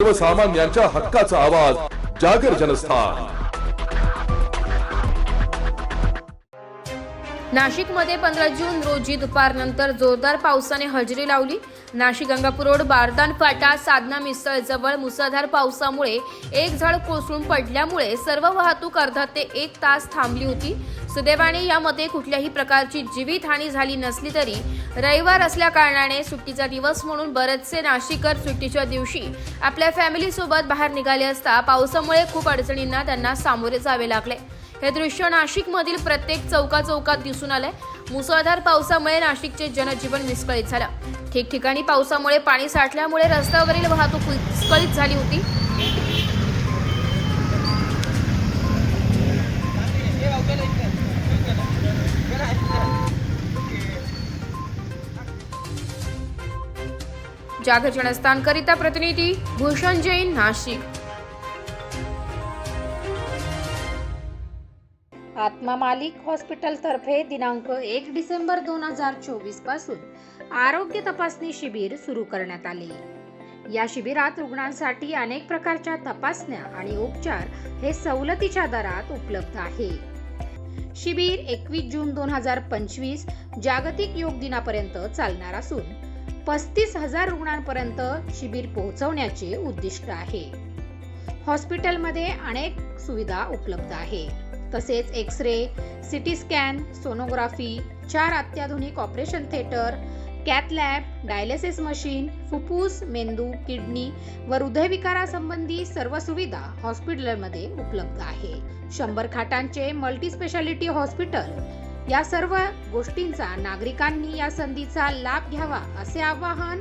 सर्वसामान्यांच्या हक्काचा आवाज जागर जनस्थान। नाशिकमध्ये 15 जून रोजी दुपारनंतर जोरदार पावसाने हजेरी लावली। नाशिक गंगापूर रोड बारदान फाटा साधना मिसळ जवळ मुसळधार पावसामुळे एक झाड कोसळून पडल्यामुळे सर्व वाहतूक अर्धा ते 1 तास थांबली होती। सुदैवाने यामध्ये कुठल्याही प्रकारची जीवितहानी झाली नसली तरी रविवार असल्या कारणाने सुट्टीचा दिवस म्हणून बरेचसे नाशिककर सुट्टीच्या दिवशी आपल्या फॅमिली सोबत बाहेर निघाले असता पावसामुळे खूप अडचणींना त्यांना सामोरे जावे लागले। हे दृश्य नाशिकमधील प्रत्येक चौकात दिसून आले। मुसळधार पावसामुळे नाशिकचे जनजीवन विस्कळीत झालं। ठिकठिकाणी पावसामुळे पाणी साठल्यामुळे रस्त्यावरील वाहतूक विस्कळीत झाली होती। जागर जनस्थानकरिता प्रतिनिधी भूषण जैन, नाशिक। आत्मा मालिक हॉस्पिटलतर्फे दिनांक 1 डिसेंबर 2024 पासून आरोग्य तपासणी शिबिर सुरू करण्यात आले। या शिबिरात रुग्णांसाठी अनेक प्रकारच्या तपासण्या आणि उपचार हे सवलतीच्या दरात उपलब्ध आहे। शिबिर 21 जून 2025 जागतिक योग दिनापर्यंत चालणार असून 35,000 रुग्णांपर्यंत शिबिर पोहोचवण्याचे उद्दिष्ट आहे। हॉस्पिटलमध्ये अनेक सुविधा उपलब्ध आहे। तसेच एक्स-रे, सिटी स्कॅन, सोनोग्राफी, 4 अत्याधुनिक operation theatre, cath lab, dialysis machine, फुफ्फुस, मेंदू, किडनी व हृदयविकारासंबंधी सर्व सुविधा हॉस्पिटलमध्ये उपलब्ध आहे। 100 खाटांचे मल्टी स्पेशालिटी हॉस्पिटल। या सर्व गोष्टींचा नागरिकांनी या संधीचा लाभ घ्यावा असे आवाहन